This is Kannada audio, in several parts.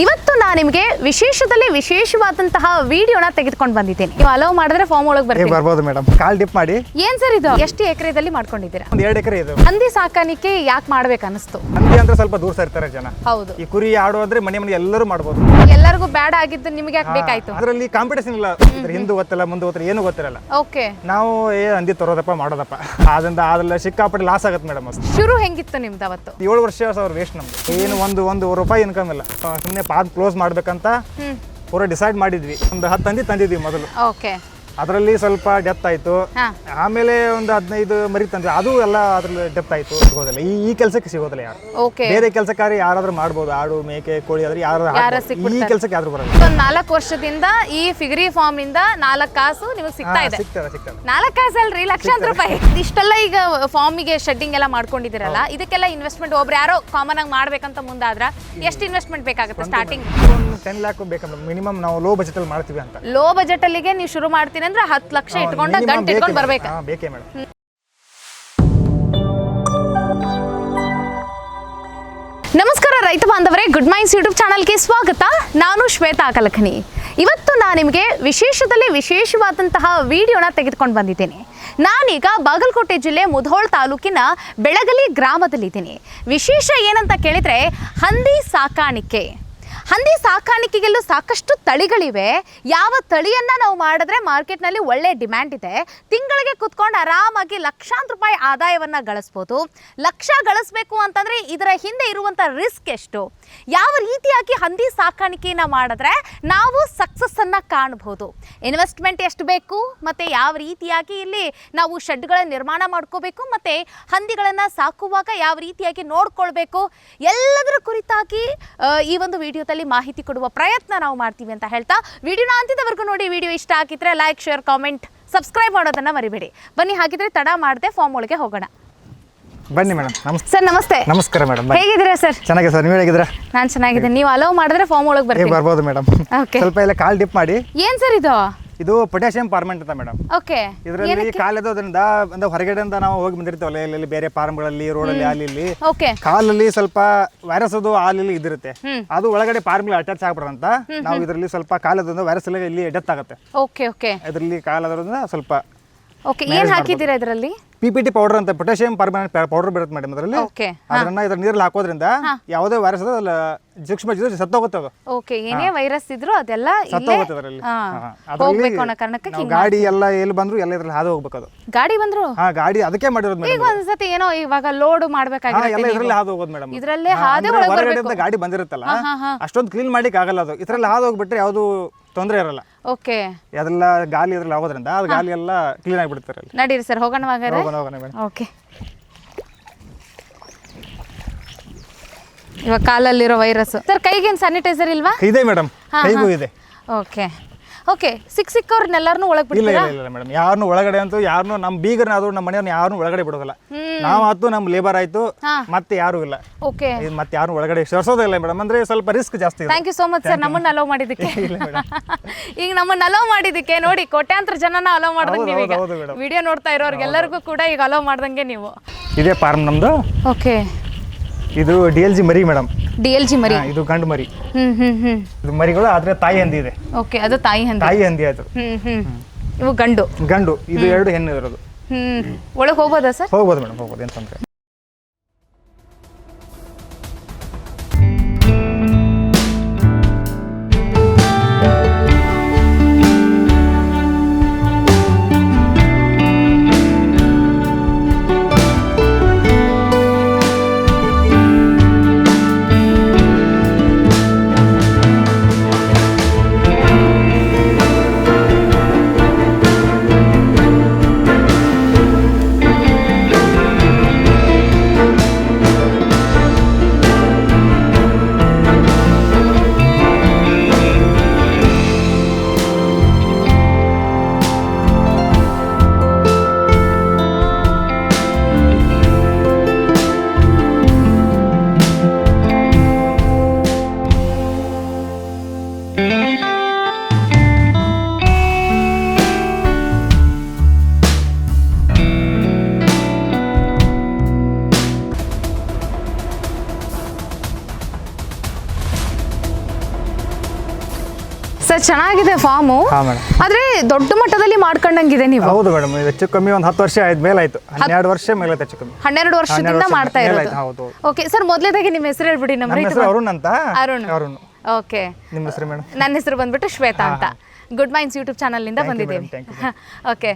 ಇವತ್ತು ನಾನು ನಿಮಗೆ ವಿಶೇಷದಲ್ಲಿ ವಿಶೇಷವಾದಂತಹ ವಿಡಿಯೋನ ತೆಗೆದುಕೊಂಡು ಬಂದಿದ್ದೇನೆ. ನೀವು ಅಲೋ ಮಾಡಿದ್ರೆ ಫಾರ್ಮ್ ಒಳಗೆ ಬರ್ಬೋದು ಮೇಡಮ್. ಕಾಲ್ ಡಿಪ್ ಮಾಡಿ. ಏನ್ ಸರ್ ಇದು? ಎಷ್ಟು ಎಕರೆದಲ್ಲಿ ಮಾಡ್ಕೊಂಡಿದ್ದೀರಾ? 2 ಎಕರೆ ಇದೆ. ಹಂದಿ ಸಾಕಾಣಿಕೆ ಯಾಕೆ ಮಾಡ್ಬೇಕು ಅನಿಸ್ತು? ಹಂದಿ ಅಂದ್ರೆ ಸ್ವಲ್ಪ ದೂರ ಇರ್ತಾರೆ ಜನ. ಹೌದು. ಈ ಕುರಿ ಆಡು ಅಂದ್ರೆ ಮನೆ ಎಲ್ಲರೂ ಮಾಡ್ಬೋದು. ಎಲ್ಲರಿಗೂ ಬೇಡ ಆಗಿದ್ದು ನಿಮಗೆ ಯಾಕೆ ಬೇಕಾಯ್ತು? ಅದರಲ್ಲಿ ಕಾಂಪಿಟೇಷನ್ ಇಲ್ಲ. ಹಿಂದೆ ಗೊತ್ತಿಲ್ಲ ಮುಂದೆ ಗೊತ್ತಿಲ್ಲ ಏನು ಗೊತ್ತಿರಲ್ಲ. ಓಕೆ. ನಾವು ಹಂದಿ ತರೋದಪ್ಪ ಮಾಡೋದಪ್ಪ ಅದ್ರಲ್ಲಿ ಸಿಕ್ಕಾಪಟ್ಟೆ ಲಾಸ್ ಆಗುತ್ತೆ ಮೇಡಮ್. ಶುರು ಹೆಂಗಿತ್ತು ನಿಮ್ದು ಅವತ್ತು? 7 ವರ್ಷ ವೇಸ್ಟ್ ನಮ್ದು. ಏನು ಒಂದು ರೂಪಾಯಿ ಇನ್ಕಮ್ ಇಲ್ಲ. ಸುಮ್ಮನೆ ಪಾದ್ ಕ್ಲೋಸ್ ಮಾಡ್ಬೇಕಂತ ಪೂರ ಡಿಸೈಡ್ ಮಾಡಿದ್ವಿ. ಒಂದು 10 ಹಂದಿ ತಂದಿದ್ವಿ ಮೊದಲು. ಓಕೆ. ಅದರಲ್ಲಿ ಸ್ವಲ್ಪ ಡೆತ್ ಆಯ್ತು. ಆಮೇಲೆ ಒಂದು 15 ಮರಿ ತಂದ್ವಿ. ಅದು ಎಲ್ಲ ಅದ್ರಲ್ಲಿ ಡೆತ್ ಆಯ್ತು. ಸಿಗೋದಿಲ್ಲ ಈ ಕೆಲಸಕ್ಕೆ ಸಿಗೋದಿಲ್ಲ ಯಾರು. ಬೇರೆ ಕೆಲಸಕ್ಕಾಗಿ ಯಾರಾದ್ರೂ ಮಾಡ್ಬೋದು. ಆಡು ಮೇಕೆ ಕೋಳಿ ಆದ್ರೆ ಈ ಕೆಲಸಕ್ಕೆ ಯಾರು ಬರಲ್ಲ. 4 ವರ್ಷದಿಂದ ಈ ಫಿಗರಿ ಫಾರ್ಮ್ ಇಂದ 4 ಕಾಸು ನಿಮಗೆ ಸಿಗ್ತಾ ಇದೆ. 4 ಕಾಸು ಅಲ್ರಿ, ಲಕ್ಷಾಂತರ ರೂಪಾಯಿ. ಇಷ್ಟೆಲ್ಲ ಈಗ ಫಾರ್ಮಿಗೆ ಶೆಡ್ಡಿಂಗ್ ಎಲ್ಲ ಮಾಡ್ಕೊಂಡಿದ್ದೀರಲ್ಲ, ಇದಕ್ಕೆಲ್ಲ ಇನ್ವೆಸ್ಟ್ಮೆಂಟ್ ಒಬ್ರು ಯಾರೋ ಕಾಮನ್ ಆಗಿ ಮಾಡ್ಬೇಕಂತ ಮುಂದಾದ್ರ ಎಷ್ಟು ಇನ್ವೆಸ್ಟ್ಮೆಂಟ್ ಬೇಕಾಗುತ್ತೆ? ಸ್ಟಾರ್ಟಿಂಗ್ 10 lakh ಬೇಕಂದ್ರೆ ಮಿನಿಮಮ್ ನಾವು ಲೋ ಬಜೆಟ್ ಅಲ್ಲಿ ಮಾಡ್ತೀವಿ ಅಂತ. ಲೋ ಬಜೆಟ್ ಅಲ್ಲಿಗೆ ನೀವು ಶುರು ಮಾಡ್ತೀನಿ ಅಂದ್ರೆ 10 ಲಕ್ಷ ಇಟ್ಕೊಂಡು ಗಂಟೆ ಇಟ್ಕೊಂಡು ಬರ್ಬೇಕು. ಬೇಕೇ ಮೇಡಮ್. ನಮಸ್ಕಾರ ರೈತ ಬಾಂಧವರೇ, ಗುಡ್ ಮೈನ್ಸ್ ಯೂಟ್ಯೂಬ್ ಚಾನಲ್ಗೆ ಸ್ವಾಗತ. ನಾನು ಶ್ವೇತಾ ಕಲಖನಿ. ಇವತ್ತು ನಾನು ನಿಮಗೆ ವಿಶೇಷದಲ್ಲಿ ವಿಶೇಷವಾದಂತಹ ವಿಡಿಯೋನ ತೆಗೆದುಕೊಂಡು ಬಂದಿದ್ದೇನೆ. ನಾನೀಗ ಬಾಗಲಕೋಟೆ ಜಿಲ್ಲೆ ಮುಧೋಳ್ ತಾಲೂಕಿನ ಬೆಳಗಲಿ ಗ್ರಾಮದಲ್ಲಿದ್ದೀನಿ. ವಿಶೇಷ ಏನಂತ ಕೇಳಿದರೆ ಹಂದಿ ಸಾಕಾಣಿಕೆ. ಹಂದಿ ಸಾಕಾಣಿಕೆಗೆಲ್ಲೂ ಸಾಕಷ್ಟು ತಳಿಗಳಿವೆ. ಯಾವ ತಳಿಯನ್ನು ನಾವು ಮಾಡಿದ್ರೆ ಮಾರ್ಕೆಟ್ನಲ್ಲಿ ಒಳ್ಳೆ ಡಿಮ್ಯಾಂಡ್ ಇದೆ. ತಿಂಗಳಿಗೆ ಕುತ್ಕೊಂಡು ಆರಾಮಾಗಿ ಲಕ್ಷಾಂತರ ರೂಪಾಯಿ ಆದಾಯವನ್ನು ಗಳಿಸ್ಬೋದು. ಲಕ್ಷ ಗಳಿಸ್ಬೇಕು ಅಂತಂದರೆ ಇದರ ಹಿಂದೆ ಇರುವಂಥ ರಿಸ್ಕ್ ಎಷ್ಟು, ಯಾವ ರೀತಿಯಾಗಿ ಹಂದಿ ಸಾಕಾಣಿಕೆಯನ್ನು ಮಾಡಿದ್ರೆ ನಾವು ಸಕ್ಸಸ್ಸನ್ನು ಕಾಣಬಹುದು, ಇನ್ವೆಸ್ಟ್ಮೆಂಟ್ ಎಷ್ಟು ಬೇಕು, ಮತ್ತು ಯಾವ ರೀತಿಯಾಗಿ ಇಲ್ಲಿ ನಾವು ಶೆಡ್ಗಳ ನಿರ್ಮಾಣ ಮಾಡ್ಕೋಬೇಕು, ಮತ್ತು ಹಂದಿಗಳನ್ನು ಸಾಕುವಾಗ ಯಾವ ರೀತಿಯಾಗಿ ನೋಡ್ಕೊಳ್ಬೇಕು, ಎಲ್ಲದರ ಕುರಿತಾಗಿ ಈ ಒಂದು ವಿಡಿಯೋದಲ್ಲಿ ಮಾಹಿತಿ ಕೊಡುವ ಪ್ರಯತ್ನ ನಾವು ಮಾಡ್ತೀವಿ ಅಂತ ಹೇಳ್ತಾ ವಿಡಿಯೋನ ಅಂತಿದವರೆಗೂ ನೋಡಿ. ವಿಡಿಯೋ ಇಷ್ಟ ಆಗಿದ್ರೆ ಲೈಕ್, ಶೇರ್, ಕಾಮೆಂಟ್, ಸಬ್ಸ್ಕ್ರೈಬ್ ಮಾಡೋದನ್ನ ಮರಿಬೇಡಿ. ಬನ್ನಿ, ಹಾಗಿದ್ರೆ ತಡ ಮಾಡದೆ ಫಾರ್ಮ್ ಒಳಗೆ ಹೋಗೋಣ. ಬನ್ನಿ ಮೇಡಮ್. ನಮಸ್ತೆ ಸರ್. ನಮಸ್ತೆ. ನಮಸ್ಕಾರ ಮೇಡಮ್. ಹೇಗಿದ್ದೀರಾ ಸರ್? ಚೆನ್ನಾಗಿದೆ ಸರ್, ನೀವು ಹೇಗಿದ್ದೀರಾ? ನಾನು ಚೆನ್ನಾಗಿದ್ದೀನಿ. ನೀವು ಅಲೋ ಮಾಡಿದ್ರೆ ಫಾರ್ಮ್ ಒಳಗೆ ಬರ್ಬೋದು ಮೇಡಮ್. ಸ್ವಲ್ಪ ಎಲ್ಲ ಕಾಲ್ ಡಿಪ್ ಮಾಡಿ. ಏನ್ ಸರ್ ಇದು? ಇದು ಪೊಟ್ಯಾಷಿಯಂ ಪಾರ್ಮೆಂಟ್ ಅಂತ ಮೇಡಮ್. ಓಕೆ. ಇದರಲ್ಲಿ ಕಾಲಿರೋದ್ರಿಂದ ಒಂದು ಹೊರಗಡೆಯಿಂದ ನಾವು ಹೋಗಿ ಬಂದಿರ್ತೀವಲ್ಲ, ಇಲ್ಲಿ ಬೇರೆ ಫಾರ್ಮ್ಗಳಲ್ಲಿ, ರೋಡಲ್ಲಿ, ಅಲ್ಲಿ ಓಕೆ, ಕಾಲಲ್ಲಿ ಸ್ವಲ್ಪ ವೈರಸ್ ಅದು ಅಲ್ಲಿ ಇದಿರುತ್ತೆ. ಅದು ಒಳಗಡೆ ಫಾರ್ಮ್ಗೆ ಅಟ್ಯಾಚ್ ಆಗ್ಬಾರ್ದಂತ ನಾವು ಇದರಲ್ಲಿ ಸ್ವಲ್ಪ ಕಾಲದಿಂದ ವೈರಸ್ ಎಲ್ಲ ಇಲ್ಲಿ ಡೆತ್ ಆಗುತ್ತೆ. Okay okay. ಇದರಲ್ಲಿ ಕಾಲದ್ರಿಂದ ಸ್ವಲ್ಪ ಓಕೆ. ಏನ್ ಹಾಕಿದ್ದೀರಾ ಇದರಲ್ಲಿ? PPT ಪೌಡರ್ ಅಂತ ಪೊಟ್ಯಾಷಿಯಂ ಪಾರ್ಮೆಂಟ್ ಪೌಡರ್ ಬರುತ್ತೆ ಮೇಡಮ್. ಅದರಲ್ಲಿ ಅದನ್ನ ಇದ್ರ ನೀರಲ್ಲಿ ಹಾಕೋದ್ರಿಂದ ಯಾವುದೇ ವೈರಸ್ ಸೂಕ್ಷ್ಮ ಜೀವಿ ಸತ್ತೋಗುತ್ತೆ. ಅದು ಓಕೆ. ಏನೇ ವೈರಸ್ ಇದ್ರು ಅದೆಲ್ಲ ಸತ್ತೋಗುತ್ತೆ ಅದರಲ್ಲಿ. ಹೋಗ್ಬೇಕು ಅನ್ನೋ ಕಾರಣಕ್ಕೆ ಗಾಡಿ ಎಲ್ಲ ಎಲ್ಲಿ ಬಂದ್ರು ಎಲ್ಲ ಇದ್ರಲ್ಲಿ ಹಾದು ಹೋಗ್ಬೇಕು. ಅದು ಗಾಡಿ ಬಂದ್ರು ಗಾಡಿ ಅದಕ್ಕೆ ಮಾಡಿರೋದು ಮೇಡಮ್. ಈಗ ಒಂದ್ಸತಿ ಏನೋ ಇವಾಗ ಲೋಡ್ ಮಾಡ್ಬೇಕಾಗಿರುತ್ತೆ, ಎಲ್ಲ ಇದ್ರಲ್ಲಿ ಹಾದು ಹೋಗೋದು ಮೇಡಮ್. ಇದ್ರಲ್ಲೇ ಹಾದು ಹೊರಗಡೆಯಿಂದ ಗಾಡಿ ಬಂದಿರುತ್ತಲ್ಲ, ಅಷ್ಟೊಂದು ಕ್ಲೀನ್ ಮಾಡಿಕ್ ಆಗಲ್ಲ. ಅದು ಇದ್ರಲ್ಲಿ ಹಾದು ಹೋಗ್ಬಿಟ್ರೆ ಯಾವ್ದು ತೊಂದರೆ ಇರಲ್ಲ. ಓಕೆ. ಅದೆಲ್ಲ ಗಾಲಿ ಇದ್ರಲ್ಲಿ ಆಗೋದ್ರಿಂದ ಅದು ಗಾಲಿ ಎಲ್ಲ ಕ್ಲೀನ್ ಆಗಿಬಿಡ್ತಾರೆ. ನಡೀರಿ ಸರ್, ಹೋಗೋಣ. ಓಕೆ. ಇವಾಗ ಕಾಲಲ್ಲಿರೋ ವೈರಸ್ ಸರ್, ಕೈಗೇನು ಸ್ಯಾನಿಟೈಸರ್ ಇಲ್ವಾ? ಇದೆ ಮೇಡಮ್, ಕೈಗೂ ಇದೆ. Okay okay. ಸಿಕ್ಕವ್ರನ್ನೆಲ್ಲರನ್ನೂ ಒಳಗೆ ಬಿಡ್ತೀರಾ? ಇಲ್ಲ ಮೇಡಮ್, ಯಾರನ್ನೂ ಒಳಗಡೆ ಅಂತೂ ಯಾರನ್ನೂ ನಮ್ಮ ಬೀಗರನ್ನಾದ್ರು ನಮ್ಮ ಮನೆಯವ್ರನ್ನ ಯಾರನ್ನೂ ಒಳಗಡೆ ಬಿಡೋದಿಲ್ಲ. ನಾವು ಆಯ್ತು, ನಮ್ಮ ಲೇಬರ್ ಆಯ್ತು, ಮತ್ತೆ ಯಾರು ಇಲ್ಲ. ಓಕೆ. ಮತ್ತೆ ಯಾರು ಒಳಗಡೆ ಸೇರ್ಸೋದಿಲ್ಲ ಮೇಡಮ್, ಅಂದ್ರೆ ಸ್ವಲ್ಪ ರಿಸ್ಕ್ ಜಾಸ್ತಿ. Thank you so much sir, ನಮ್ಮನ್ನ ಅಲೋ ಮಾಡಿದ್ದಕ್ಕೆ. ಈಗ ನಮ್ಮನ್ನ ಅಲೋ ಮಾಡಿದ್ದಕ್ಕೆ ನೋಡಿ, ಕೋಟ್ಯಾಂತರ ಜನನ ಅಲೋ ಮಾಡ್ದಂಗೆ ನೀವು ಈಗ ವಿಡಿಯೋ ನೋಡ್ತಾ ಇರೋರ್ಗೆಲ್ಲರಿಗೂ ಕೂಡ ಈಗ ಅಲೋ ಮಾಡ್ದಂಗೆ ನೀವು. ಇದೇ ಫಾರ್ಮ್ ನಮ್ದು. ಓಕೆ. ಇದು DLG ಮರಿ ಮೇಡಮ್. DLG ಮರಿ. ಇದು ಗಂಡು ಮರಿ. ಇದು ಮರಿಗಳು ಆದ್ರೆ ತಾಯಿ ಹಂದಿ ಇದೆ. ಓಕೆ. ಅದು ತಾಯಿ ಹಂದಿ ಆಯ್ತು. ಇವು ಗಂಡು. ಇದು 2 ಹೆಣ್ಣು ಇರೋದು. ಒಳಗೆ ಹೋಗ್ಬೋದಾ ಸರ್? ಹೋಗ್ಬೋದು ಮೇಡಮ್, ಹೋಗ್ಬೋದು, ಏನು ತೊಂದರೆ. ಸರ್ ಚೆನ್ನಾಗಿದೆ ಫಾರ್ಮು. ಹಾ ಮೇಡಮ್. ಆದ್ರೆ ದೊಡ್ಡ ಮಟ್ಟದಲ್ಲಿ ಮಾಡ್ಕೊಂಡಂಗಿದೆ ನೀವು. ಹೌದು ಮೇಡಮ್, ಹೆಚ್ಚು ಕಮ್ಮಿ ಒಂದು 10 ವರ್ಷ ಮೇಲೆ ಆಯ್ತು. 12 ವರ್ಷ ಮೇಲೆ ಆಯ್ತು ಹೆಚ್ಚು ಕಮ್ಮಿ. 12 ವರ್ಷದಿಂದ ಮಾಡ್ತಾ ಇರೋದು. ಹೌದು. ಓಕೆ ಸರ್, ಮೊದಲೇದಾಗಿ ನಿಮ್ಮ ಹೆಸರು ಹೇಳ್ಬಿಡಿ. ನಮ್ಮ ಹೆಸರು ಅರುಣ್ ಅಂತ. ಅರುಣ್. ಓಕೆ. ನಿಮ್ಮ ಹೆಸರು ಮೇಡಮ್? ನನ್ನ ಹೆಸರು ಬಂದ್ಬಿಟ್ಟು ಶ್ವೇತಾ ಅಂತ. ಗುಡ್ ಮೈನ್ಸ್ ಯೂಟ್ಯೂಬ್ ಚಾನಲ್ನಿಂದ ಬಂದಿದ್ದೀನಿ. ಓಕೆ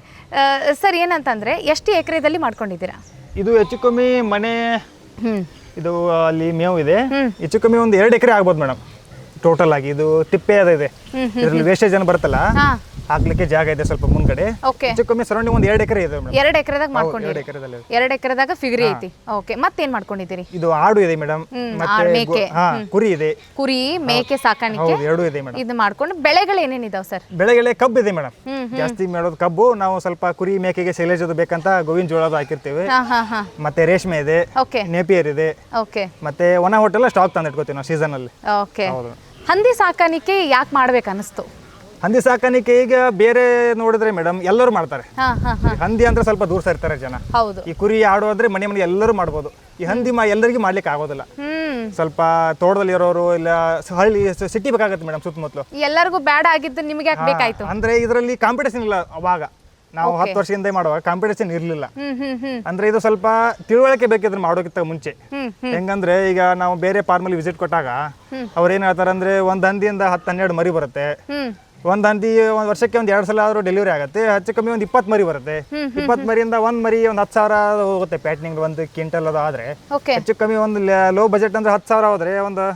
ಸರ್, ಏನಂತಂದ್ರೆ ಎಷ್ಟು ಎಕರೆದಲ್ಲಿ ಮಾಡ್ಕೊಂಡಿದ್ದೀರಾ? ಇದು ಹೆಚ್ಚು ಕಮ್ಮಿ ಮನೆ, ಇದು ಅಲ್ಲಿ ಮೇವು ಇದೆ, ಹೆಚ್ಚು ಕಮ್ಮಿ ಒಂದು 2 ಎಕರೆ ಆಗ್ಬೋದು ಮೇಡಮ್ ಟೋಟಲ್ ಆಗಿ. ಇದು ತಿಪ್ಪೆ ಅದ ಇದೆ, ಇದರಲ್ಲಿ ವೇಸ್ಟೇಜ್ ಏನು ಬರುತ್ತಲ್ಲ ಹಾಕ್ಲಿಕ್ಕೆ ಜಾಗ ಇದೆ ಸ್ವಲ್ಪ ಮುಂದ್ಗಡೆ. ಹೆಚ್ಚು ಕಮ್ಮಿ ಸರೌಂಡಿಂಗ್ ಒಂದು 2 ಎಕರೆ ಇದೆ ಮೇಡಮ್. 2 ಎಕರೆದಾಗ ಮಾಡ್ಕೊಂಡಿದ್ದೀರಿ? 2 ಎಕರೆದಲ್ಲಿ. 2 ಎಕರೆದಾಗ ಫಿಗರಿ ಐತಿ. ಓಕೆ, ಮತ್ತೇನ್ ಮಾಡ್ಕೊಂಡಿದ್ದೀರಿ? ಇದು ಆಡು ಇದೆ ಮೇಡಮ್, ಮತ್ತೆ ಕುರಿ ಇದೆ. ಕುರಿ ಮೇಕೆ ಸಾಕಾಣಿಕೆ ಎರಡು ಇದೆ ಮೇಡಮ್. ಇದು ಮಾಡ್ಕೊಂಡು ಬೆಳೆಗಳು ಏನೇನಿದಾವ್ ಸರ್? ಬೆಳೆಗಳೇ ಕಬ್ಬು ಇದೆ ಮೇಡಮ್, ಜಾಸ್ತಿ ಮಾಡೋದು ಕಬ್ಬು. ನಾವು ಸ್ವಲ್ಪ ಕುರಿ ಮೇಕೆಗೆ ಸೈಲೇಜ್ ಅದು ಬೇಕಂತ ಗೋವಿನ ಜೋಳದ ಹಾಕಿರ್ತೀವಿ. ಮತ್ತೆ ರೇಷ್ಮೆ ಇದೆ, ನೇಪಿಯರ್ ಇದೆ, ಮತ್ತೆ ಒಣ ಹೋಟೆಲ್ ಸ್ಟಾಕ್ ತಂದು ಇಟ್ಕೋತೀವಿ ನಾವು ಸೀಸನ್ ಅಲ್ಲಿ. ಓಕೆ. ಹಂದಿ ಸಾಕಾಣಿಕೆ ಯಾಕೆ ಮಾಡ್ಬೇಕು ಅನಿಸ್ತು? ಹಂದಿ ಸಾಕಾಣಿಕೆ ಈಗ ಬೇರೆ ನೋಡಿದ್ರೆ ಮೇಡಮ್ ಎಲ್ಲರೂ ಮಾಡ್ತಾರೆ. ಹಂದಿ ಅಂದ್ರೆ ಸ್ವಲ್ಪ ದೂರ ಸೇರ್ತಾರೆ ಜನ. ಈ ಕುರಿ ಆಡು ಅಂದ್ರೆ ಮನೆ ಮನೆ ಎಲ್ಲರೂ ಮಾಡ್ಬೋದು. ಈ ಹಂದಿ ಎಲ್ಲರಿಗೂ ಮಾಡ್ಲಿಕ್ಕೆ ಆಗೋದಿಲ್ಲ. ಸ್ವಲ್ಪ ತೋಟದಲ್ಲಿ ಇರೋರು ಇಲ್ಲ ಹಳ್ಳಿ ಸಿಟಿ ಬೇಕಾಗತ್ತೆ ಮೇಡಮ್ ಸುತ್ತಮುತ್ತಲು. ಎಲ್ಲರಿಗೂ ಬ್ಯಾಡ ಆಗಿದ್ದು ನಿಮಗೆ ಯಾಕೆ ಬೇಕಾಯ್ತು? ಅಂದ್ರೆ ಇದರಲ್ಲಿ ಕಾಂಪಿಟೇಷನ್ ಇಲ್ಲ. ಅವಾಗ ನಾವು 10 ವರ್ಷದಿಂದ ಮಾಡುವಾಗ ಕಾಂಪಿಟೇಷನ್ ಇರ್ಲಿಲ್ಲ. ಅಂದ್ರೆ ಇದು ಸ್ವಲ್ಪ ತಿಳುವಳಿಕೆ ಬೇಕಿದ್ರೆ ಮಾಡೋಕ್ಕಿಂತ ಮುಂಚೆ. ಹೆಂಗಂದ್ರೆ ಈಗ ನಾವು ಬೇರೆ ಫಾರ್ಮಲ್ಲಿ ವಿಸಿಟ್ ಕೊಟ್ಟಾಗ ಅವ್ರು ಏನ್ ಹೇಳ್ತಾರೆ ಅಂದ್ರೆ ಒಂದ್ ಹಂದಿಯಿಂದ 10-12 ಮರಿ ಬರುತ್ತೆ. ಒಂದ್ ಹಂದಿ ಒಂದ್ ವರ್ಷಕ್ಕೆ ಒಂದ್ 2 ಸಲ ಆದ್ರೂ ಡೆಲಿವರಿ ಆಗುತ್ತೆ. ಹೆಚ್ಚು ಕಮ್ಮಿ ಒಂದ್ 20 ಮರಿ ಬರುತ್ತೆ. 20 ಮರಿಯಿಂದ ಒಂದ್ ಮರಿ ಒಂದ್ 10,000 ಹೋಗುತ್ತೆ ಪ್ಯಾಟ್ನಿಂಗ್. ಒಂದು ಕ್ವಿಂಟಲ್ ಅದು ಆದ್ರೆ ಹೆಚ್ಚು ಕಮ್ಮಿ ಒಂದು ಲೋ ಬಜೆಟ್ ಅಂದ್ರೆ 10,000 ಹೋದ್ರೆ ಒಂದು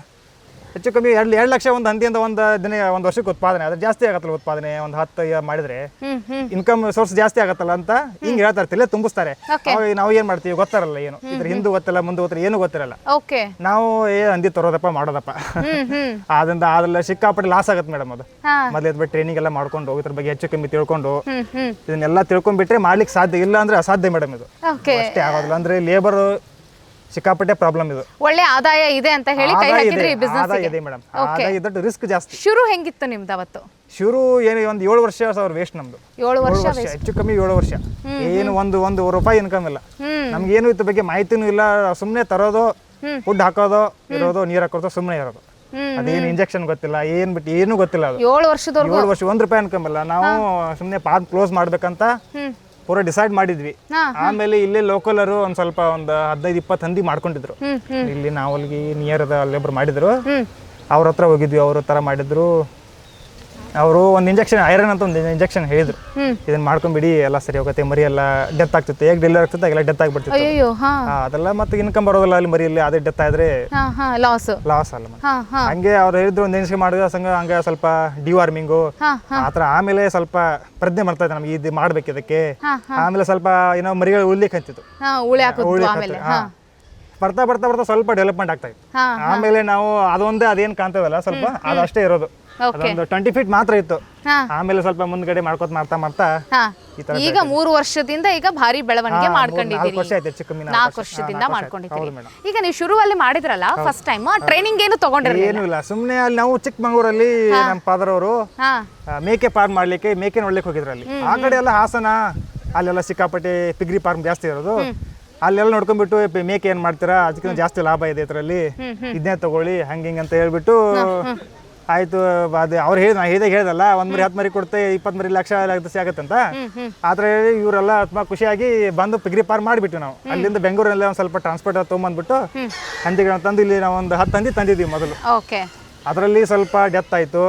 ಹೆಚ್ಚು ಕಮ್ಮಿ 2 ಲಕ್ಷ ಒಂದು ಹಂದಿಯಿಂದ ಒಂದು ವರ್ಷಕ್ಕೆ ಉತ್ಪಾದನೆ. ಅದ್ರ ಜಾಸ್ತಿ ಆಗತ್ತಲ್ಲ ಉತ್ಪಾದನೆ, ಒಂದು 10 ಮಾಡಿದ್ರೆ ಇನ್ಕಮ್ ಸೋರ್ಸ್ ಜಾಸ್ತಿ ಆಗತ್ತಲ್ಲ ಅಂತ ಹಿಂಗ್ ಹೇಳ್ತಾ ಇರ್ತಿಲ್ಲ, ತುಂಬಿಸ್ತಾರೆ. ನಾವು ಏನ್ ಮಾಡ್ತೀವಿ ಗೊತ್ತಾರಲ್ಲ, ಏನು ಇದ್ರ ಹಿಂದೆ ಗೊತ್ತಿಲ್ಲ ಮುಂದೆ ಗೊತ್ತಿಲ್ಲ, ಏನು ಗೊತ್ತಿರಲ್ಲ. ನಾವು ಹಂದಿ ತರೋದಪ್ಪ ಮಾಡೋದಪ್ಪ. ಅದರಿಂದ ಅದ್ರಲ್ಲಿ ಸಿಕ್ಕಾಪಟ್ಟೆ ಲಾಸ್ ಆಗತ್ತೆ ಮೇಡಮ್. ಅದು ಮೊದಲು ಟ್ರೈನಿಂಗ್ ಎಲ್ಲ ಮಾಡ್ಕೊಂಡು ಇದ್ರ ಬಗ್ಗೆ ಹೆಚ್ಚು ಕಮ್ಮಿ ತಿಳ್ಕೊಂಡು ಇದನ್ನೆಲ್ಲ ತಿಳ್ಕೊಂಡ್ಬಿಟ್ರೆ ಮಾಡ್ಲಿಕ್ಕೆ ಸಾಧ್ಯ. ಇಲ್ಲ ಅಂದ್ರೆ ಅಸಾಧ್ಯ ಮೇಡಮ್. ಇದು ಅಷ್ಟೇ ಆಗೋದಿಲ್ಲ. ಅಂದ್ರೆ ಲೇಬರ್ ಸಿಕ್ಕಾಪಟ್ಟೆ ಪ್ರಾಬ್ಲಮ್. ಇದು ಒಳ್ಳೆ ಆದಾಯ ಇದೆ ಅಂತ ಹೇಳಿ ಕೈ ಹಾಕಿದ್ರಿ ಈ ಬಿಸ್ನೆಸ್ ಗೆ? ಆದಾಯ ಇದೆ ಮೇಡಮ್, ಆದಾಯ ಇದ್ದಟ್ಟು ರಿಸ್ಕ್ ಜಾಸ್ತಿ. ಶುರು ಹೆಂಗಿತ್ತು ನಿಮ್ದು ಅವತ್ತು? ಶುರು ಏನು ಒಂದು 7 ವರ್ಷ ಅವ್ರ ವೇಸ್ಟ್ ನಮ್ದು. 7 ವರ್ಷ ಹೆಚ್ಚು ಕಮ್ಮಿ 7 ವರ್ಷ. ಏನು ಒಂದು ರೂಪಾಯಿ ಇನ್ಕಮ್ ಇಲ್ಲ ನಮ್ಗೆ. ಏನು ಇದ್ರ ಬಗ್ಗೆ ಮಾಹಿತಿನೂ ಇಲ್ಲ. ಸುಮ್ಮನೆ ತರೋದು, ಫುಡ್ ಹಾಕೋದು, ಇರೋದು, ನೀರ್ ಹಾಕೋದು, ಸುಮ್ಮನೆ ಇರೋದು. ಅದೇನು ಇಂಜೆಕ್ಷನ್ ಗೊತ್ತಿಲ್ಲ, ಏನು ಗೊತ್ತಿಲ್ಲ. ಅದು 7 ವರ್ಷ 1 ರೂಪಾಯಿ ಇನ್ಕಮ್ ಇಲ್ಲ. ನಾವು ಸುಮ್ಮನೆ ಪಾರ್ಕ್ ಕ್ಲೋಸ್ ಮಾಡ್ಬೇಕಂತ ಪೂರ ಡಿಸೈಡ್ ಮಾಡಿದ್ವಿ. ಆಮೇಲೆ ಇಲ್ಲೇ ಲೋಕಲರು ಒಂದ್ ಸ್ವಲ್ಪ ಒಂದು 15-20 ಹಂದಿ ಮಾಡ್ಕೊಂಡಿದ್ರು. ಇಲ್ಲಿ ನಾವಲ್ಗಿ ನಿಯರ್ ಲೇಬರ್ ಮಾಡಿದ್ರು. ಅವ್ರ ಹತ್ರ ಹೋಗಿದ್ವಿ, ಅವ್ರ ತರ ಮಾಡಿದ್ರು. ಅವರು ಒಂದು ಇಂಜೆಕ್ಷನ್, ಐರನ್ ಅಂತ ಒಂದು ಇಂಜೆಕ್ಷನ್ ಹೇಳಿದ್ರು, ಇದನ್ನ ಮಾಡ್ಕೊಂಡ್ಬಿಡಿ ಎಲ್ಲ ಸರಿ ಹೋಗುತ್ತೆ, ಮರಿ ಎಲ್ಲ ಡೆತ್ ಆಗ್ತಿತ್ತು. ಹೇಗೆ ಡೆಲಿವರಿ ಆಗ್ತಿತ್ತು ಎಲ್ಲ ಡೆತ್ ಆಗ್ಬಿಡ್ತಿತ್ತು. ಅದೆಲ್ಲ ಮತ್ತೆ ಇನ್ಕಮ್ ಬರೋದಿಲ್ಲ ಅಲ್ಲಿ ಮರಿಯಲ್ಲಿ. ಅದೇ ಡೆತ್ ಆದ್ರೆ ಲಾಸ್ ಅಲ್ಲ. ಹಂಗೆ ಅವ್ರು ಹೇಳಿದ್ರು ಒಂದು ಇಂಜೆಕ್ಷನ್ ಮಾಡಿದ ಸಂಗ ಹಂಗ ಸ್ವಲ್ಪ ಡಿವಾರ್ಮಿಂಗು ಆತರ. ಆಮೇಲೆ ಸ್ವಲ್ಪ ಪ್ರಜ್ಞೆ ಬರ್ತಾ ಇದೆ ನಮ್ಗೆ, ಇದು ಮಾಡ್ಬೇಕು ಇದಕ್ಕೆ. ಆಮೇಲೆ ಸ್ವಲ್ಪ ಏನೋ ಮರಿಗಳು ಉಳ್ಲಿಕ್ಕೆ ಹತ್ತಿತ್ತು. ಬರ್ತಾ ಬರ್ತಾ ಬರ್ತಾ ಸ್ವಲ್ಪ ಡೆವಲಪ್ಮೆಂಟ್ ಆಗ್ತಾ ಇತ್ತು. ಆಮೇಲೆ ನಾವು ಅದೊಂದೇ ಅದೇನ್ ಕಾಣ್ತದಲ್ಲ ಸ್ವಲ್ಪ ಅದಷ್ಟೇ ಇರೋದು. ಅದೊಂದು 20 ಫೀಟ್ ಮಾತ್ರ ಇತ್ತು. ಆಮೇಲೆ ಸ್ವಲ್ಪ ಮುಂದ್ಗಡೆ ಮಾಡ್ತಾ ಮಾಡ್ತಾ ಈಗ 3 ವರ್ಷದಿಂದ ಈಗ ಭಾರಿ ಬೆಳವಣಿಗೆ ಮಾಡ್ಕೊಂಡಿದ್ದೀರಿ. 4 ವರ್ಷ ಆಯ್ತು ಹೆಚ್ಚು ಕಮ್ಮಿ. 4 ವರ್ಷದಿಂದ ಮಾಡ್ಕೊಂಡಿದ್ದೀರಿ. ಈಗ ನೀವು ಶುರುವಲ್ಲಿ ಮಾಡಿದ್ರಲ್ಲ ಫಸ್ಟ್ ಟೈಮ್, ಟ್ರೈನಿಂಗ್ ಏನು ತಗೊಂಡಿರಲಿಲ್ಲ? ಏನು ಇಲ್ಲ, ಸುಮ್ಮನೆ ಅಲ್ಲಿ ನಾವು ಚಿಕ್ಕಮಂಗ್ಳೂರಲ್ಲಿ ನಮ್ಮ ಫಾದರ್ ಅವರು ಮೇಕೆ ಫಾರ್ಮ್ ಮಾಡ್ಲಿಕ್ಕೆ ಮೇಕೆ ನೋಡ್ಲಿಕ್ಕೆ ಹೋಗಿದ್ರು. ಅಲ್ಲಿ ಆ ಕಡೆ ಎಲ್ಲ ಹಾಸನ ಅಲ್ಲೆಲ್ಲ ಸಿಕ್ಕಾಪಟ್ಟೆ ಪಿಗ್ರಿ ಫಾರ್ಮ್ ಜಾಸ್ತಿ ಇರೋದು. ಅಲ್ಲೆಲ್ಲ ನೋಡ್ಕೊಂಡ್ಬಿಟ್ಟು ಮೇಕೆ ಏನ್ ಮಾಡ್ತೀರಾ, ಅದಕ್ಕಿಂತ ಜಾಸ್ತಿ ಲಾಭ ಇದೆ ಇದರಲ್ಲಿ, ಇದನ್ನೇ ತಗೊಳ್ಳಿ ಹಂಗಿಂಗ್ ಅಂತ ಹೇಳ್ಬಿಟ್ಟು ಆಯ್ತು. ಅದು ಅವ್ರು ಹೇಳ್ದಲ್ಲ, 1 ಮರಿ 10 ಮರಿ ಕೊಡ್ತೆ 20 ಮರಿ ಲಕ್ಷ ಆಗತ್ತಂತ. ಆದ್ರೆ ಇವರೆಲ್ಲ ತುಂಬಾ ಖುಷಿಯಾಗಿ ಬಂದು ಪಿಗ್ರಿ ಫಾರ್ಮ್ ಮಾಡಿಬಿಟ್ಟು ನಾವು ಅಲ್ಲಿಂದ ಬೆಂಗಳೂರಲ್ಲಿ ಒಂದು ಸ್ವಲ್ಪ ಟ್ರಾನ್ಸ್ಪೋರ್ಟ್ ತೊಗೊಂಬಂದ್ಬಿಟ್ಟು ಹಂದಿಗಳನ್ನ ತಂದು ಇಲ್ಲಿ ನಾವು ಒಂದು 10 ಹಂದಿ ತಂದಿದ್ವಿ ಮೊದಲು. ಅದರಲ್ಲಿ ಸ್ವಲ್ಪ ಡೆತ್ ಆಯ್ತು.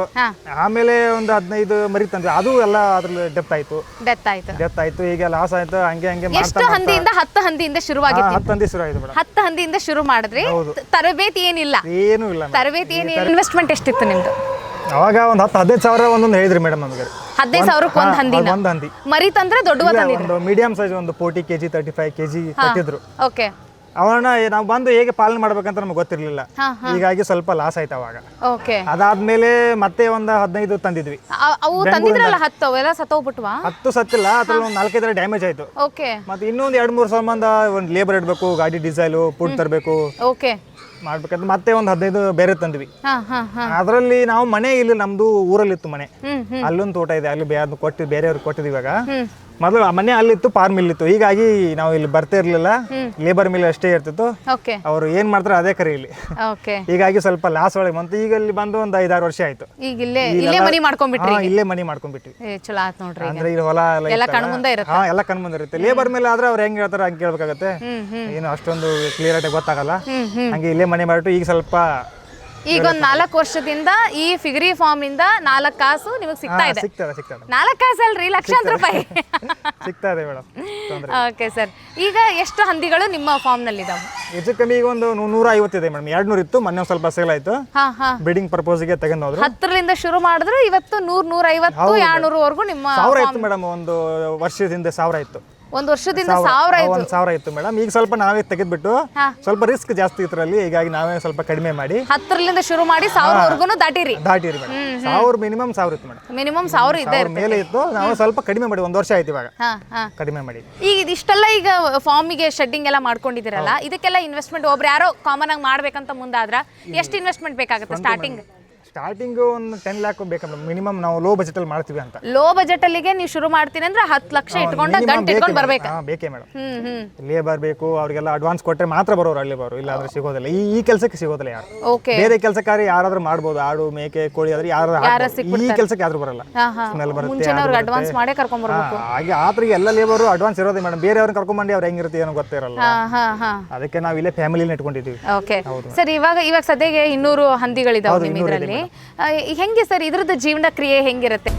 ಆಮೇಲೆ ಒಂದು 15 ಮರಿ ತಂದ್ವಿ, ಅದು ಎಲ್ಲ ಅದ್ರಲ್ಲಿ ಡೆತ್ ಆಯ್ತು. ಈಗ ಲಾಸ್ ಆಯ್ತು. ಹಂಗೆ ಎಷ್ಟು ಹಂದಿಯಿಂದ 10 ಹಂದಿಯಿಂದ ಶುರುವಾಗಿತ್ತು? 10 ಹಂದಿ ಶುರು ಆಯ್ತು ಮೇಡಮ್. 10 ಹಂದಿಯಿಂದ ಶುರು ಮಾಡಿದ್ರಿ. ತರಬೇತಿ ಏನಿಲ್ಲ? ಏನು ಇಲ್ಲ. ತರಬೇತಿ ಏನಿಲ್ಲ. ಇನ್ವೆಸ್ಟ್ಮೆಂಟ್ ಎಷ್ಟಿತ್ತು ನಿಮ್ದು? ಅವಾಗ ಒಂದು 10-15 ಸಾವಿರ ಒಂದೊಂದು ಹೇಳಿದ್ರಿ ಮೇಡಮ್ ನಮಗೆ. 15 ಸಾವಿರಕ್ಕೆ ಒಂದು ಹಂದಿ ಮರಿ ತಂದ್ರೆ ದೊಡ್ಡವ ತಂದಿದ್ರು. ಒಂದು ಮೀಡಿಯಂ ಸೈಜ್ ಒಂದು 40 kg 35 kg ಕಟ್ಟಿದ್ರು. ಓಕೆ. ಅವನ್ನ ನಾವು ಬಂದು ಹೇಗೆ ಪಾಲನೆ ಮಾಡ್ಬೇಕಂತ ನಮ್ಗೆ ಗೊತ್ತಿರ್ಲಿಲ್ಲ. ಹೀಗಾಗಿ ಸ್ವಲ್ಪ ಲಾಸ್ ಆಯ್ತು ಅವಾಗ. ಅದಾದ್ಮೇಲೆ ಮತ್ತೆ ಒಂದು 15 ತಂದಿದ್ವಿ. ಅವು ತಂದಿದ್ರಲ್ಲ 10 ಅವೆಲ್ಲ ಸತ್ತೋಗ್ಬಿಟ್ವಾ? 10 ಸತ್ತಿಲ್ಲ, ಅದ್ರಲ್ಲಿ ಒಂದು 4-5 ಡ್ಯಾಮೇಜ್ ಆಯ್ತು. ಮತ್ತೆ ಇನ್ನೊಂದು 2-3 ಸಂಬಂಧ ಒಂದು ಲೇಬರ್ ಇಡ್ಬೇಕು, ಗಾಡಿ ಡೀಸೆಲ್ ಫುಡ್ ತರಬೇಕು ಮಾಡ್ಬೇಕಂತ ಮತ್ತೆ ಒಂದು 15 ಬೇರೆ ತಂದ್ವಿ. ಅದರಲ್ಲಿ ನಾವು ಮನೆ ಇಲ್ಲಿ ನಮ್ದು ಊರಲ್ಲಿತ್ತು ಮನೆ, ಅಲ್ಲೊಂದು ತೋಟ ಇದೆ, ಅಲ್ಲಿ ಬೇರೆಯವ್ರಿಗೆ ಕೊಟ್ಟಿದ್ವಿ. ಇವಾಗ ಮೊದಲು ಮನೆ ಅಲ್ಲಿತ್ತು ಫಾರ್ಮ್ ಮಿಲ್ ಇತ್ತು, ಹೀಗಾಗಿ ನಾವು ಇಲ್ಲಿ ಬರ್ತಾ ಇರ್ಲಿಲ್ಲ, ಲೇಬರ್ ಮಿಲ್ ಅಷ್ಟೇ ಇರ್ತಿತ್ತು. ಓಕೆ ಅವರು ಏನ್ ಮಾಡ್ತಾರೆ ಅದೇ ಕರಿ ಇಲ್ಲಿ. ಓಕೆ ಹೀಗಾಗಿ ಸ್ವಲ್ಪ ಲಾಸ್ ಒಳಗೆ ಬಂತು. ಈಗ ಇಲ್ಲಿ ಬಂದು ಒಂದು 5-6 ವರ್ಷ ಆಯ್ತು. ಈಗ ಇಲ್ಲೇ ಮನಿ ಮಾಡ್ಕೊಂಡ್ಬಿಟ್ರಿ? ಇಲ್ಲೇ ಮನಿ ಮಾಡ್ಕೊಂಡ್ಬಿಟ್ವಿ. ಚಲೋ ಆತ್ ನೋಡ್ರಿ. ಅಂದ್ರೆ ಈ ಹೊಲ ಎಲ್ಲ ಕಣ್ ಮುಂದೆ ಇರುತ್ತೆ. ಹಾ, ಎಲ್ಲ ಕಣ್ ಮುಂದೆ ಇರುತ್ತೆ. ಲೇಬರ್ ಮೇಲೆ ಆದ್ರೆ ಅವ್ರು ಹೆಂಗ್ ಹೇಳ್ತಾರೆ ಹಂಗೆ ಕೇಳ್ಬೇಕಾಗತ್ತೆ, ಏನು ಅಷ್ಟೊಂದು ಕ್ಲಿಯರ್ ಆಗಿ ಗೊತ್ತಾಗಲ್ಲ. ಹಂಗೆ ಇಲ್ಲೇ ಮನೆ ಮಾಡ್ಬಿಟ್ಟು ಈಗ ಸ್ವಲ್ಪ ಈಗ ಒಂದ್ 4 ವರ್ಷದಿಂದ ಈ ಫಿಗರಿ ಫಾರ್ಮ್ ಇಂದ 4 ಕಾಸು ನಿಮಗೆ ಸಿಗ್ತಾ ಇದೆ. ಸಿಗ್ತದೆ 4 ಕಾಸು ಅಲ್ರಿ, ಲಕ್ಷಾಂತರ ರೂಪಾಯಿ ಸಿಗ್ತಾ ಇದೆ ಮೇಡಮ್. ಓಕೆ ಸರ್, ಈಗ ಎಷ್ಟು ಹಂದಿಗಳು ನಿಮ್ಮ ಫಾರ್ಮ್ ನಲ್ಲಿ ಇದಾವೆ? ಹೆಚ್ಚು ಕಮ್ಮಿ ಈಗ ಒಂದು 150 ಇದೆ ಮೇಡಮ್. 200 ಇತ್ತು, ಮೊನ್ನೆ ಒಂದು ಸ್ವಲ್ಪ ಸೇಲ್ ಆಯ್ತು. ಬ್ರೀಡಿಂಗ್ ಪರ್ಪೋಸ್ಗೆ ತಗೊಂಡ್ ಹೋದ್ರು. 10ರಿಂದ ಶುರು ಮಾಡಿದ್ರು, ಇವತ್ತು 100, 150, 200 ವರೆಗೂ ನಿಮ್ಮ 1000 ಇತ್ತು ಮೇಡಮ್. ಒಂದು ವರ್ಷದಿಂದ 1000 ಇತ್ತು. ಒಂದು ವರ್ಷದಿಂದ 1000 ಆಯ್ತು. 1000 ಇತ್ತು ಮೇಡಮ್. ಈಗ ಸ್ವಲ್ಪ ನಾವೇ ತೆಗೆದ್ಬಿಟ್ಟು ಸ್ವಲ್ಪ ರಿಸ್ಕ್ ಜಾಸ್ತಿ ಇದ್ರಲ್ಲಿ, ಹೀಗಾಗಿ ನಾವೇ ಸ್ವಲ್ಪ ಕಡಿಮೆ ಮಾಡಿ 10ರಿಂದ ಶುರು ಮಾಡಿ 1000 ವರೆಗೂ ದಾಟಿರಿ ಮೇಡಮ್. 1000 ಮಿನಿಮಮ್ 1000 ಇತ್ತು ಮೇಡಮ್. ಮಿನಿಮಮ್ 1000 ಇದೆ ಮೇಲೆ ಇತ್ತು. ನಾವು ಸ್ವಲ್ಪ ಕಡಿಮೆ ಮಾಡಿ 1 ವರ್ಷ ಆಯ್ತು ಇವಾಗ ಕಡಿಮೆ ಮಾಡಿ. ಈಗ ಇಷ್ಟೆಲ್ಲ ಈಗ ಫಾರ್ಮಿಗೆ ಶೆಡ್ಡಿಂಗ್ ಎಲ್ಲ ಮಾಡ್ಕೊಂಡಿದ್ದೀರಲ್ಲ, ಇದಕ್ಕೆಲ್ಲ ಇನ್ವೆಸ್ಟ್ಮೆಂಟ್ ಒಬ್ರು ಯಾರೋ ಕಾಮನ್ ಆಗಿ ಮಾಡ್ಬೇಕಂತ ಮುಂದಾದ್ರ ಎಷ್ಟು ಇನ್ವೆಸ್ಟ್ಮೆಂಟ್ ಬೇಕಾಗುತ್ತೆ ಸ್ಟಾರ್ಟಿಂಗ್? ಸ್ಟಾರ್ಟಿಂಗ್ ಒಂದು 10 ಲ್ಯಾಕ್ ಬೇಕು ಮೇಡಮ್ ಮಿನಿಮಮ್. ನಾವು ಲೋ ಬಜೆಟ್ ಅಲ್ಲಿ ಮಾಡ್ತೀವಿ ಅಂತ. ಲೋ ಬಜೆಟ್ ಅಲ್ಲಿಗೆ ನೀವು ಶುರು ಮಾಡ್ತೀನಿ ಅಂದ್ರೆ 10 ಲಕ್ಷ ಇಟ್ಕೊಂಡು ಗಂಟೆ ಇಟ್ಕೊಂಡು ಬರ್ಬೇಕು. ಬೇಕೇ ಮೇಡಮ್. ಲೇಬರ್ ಬೇಕು, ಅವ್ರಿಗೆಲ್ಲ ಅಡ್ವಾನ್ಸ್ ಕೊಟ್ಟರೆ ಮಾತ್ರ ಬರೋರು ಅಲ್ಲಿ ಬರೋರು, ಇಲ್ಲ ಅಂದ್ರೆ ಸಿಗೋದಿಲ್ಲ. ಈ ಕೆಲಸಕ್ಕೆ ಸಿಗೋದಿಲ್ಲ ಯಾರು. ಓಕೆ, ಬೇರೆ ಕೆಲಸಕ್ಕಾದ್ರೆ ಯಾರಾದ್ರೂ ಮಾಡ್ಬೋದು, ಆಡು ಮೇಕೆ ಕೋಳಿ ಆದ್ರೆ ಯಾರು. ಈ ಕೆಲಸಕ್ಕೆ ಯಾರು ಬರಲ್ಲ, ಸ್ಮೆಲ್ ಬರುತ್ತೆ. ಅಡ್ವಾನ್ಸ್ ಮಾಡೇ ಕರ್ಕೊಂಡ್ ಬರ್ಬೇಕು. ಹಾಗೆ ಆದ್ರೆ ಎಲ್ಲ ಲೇಬರ್ ಅಡ್ವಾನ್ಸ್ ಇರೋದೇ ಮೇಡಮ್. ಬೇರೆಯವ್ರನ್ನ ಕರ್ಕೊಂಡ್ಬಂದು ಅವ್ರು ಹೆಂಗಿರುತ್ತೆ ಏನೋ ಗೊತ್ತಿರಲ್ಲ. ಅದಕ್ಕೆ ನಾವು ಇಲ್ಲೇ ಫ್ಯಾಮಿಲಿನ ಇಟ್ಕೊಂಡಿದ್ದೀವಿ. ಓಕೆ ಸರ್, ಇವಾಗ ಸದ್ಯಕ್ಕೆ 200 ಹಂದಿಗಳಿದಾವೆ ನಿಮ್ಮ ಇದರಲ್ಲಿ. ಹೆಂಗೆ ಸರ್ ಇದ್ರದ್ದು ಜೀವನ ಕ್ರಿಯೆ ಹೆಂಗಿರುತ್ತೆ?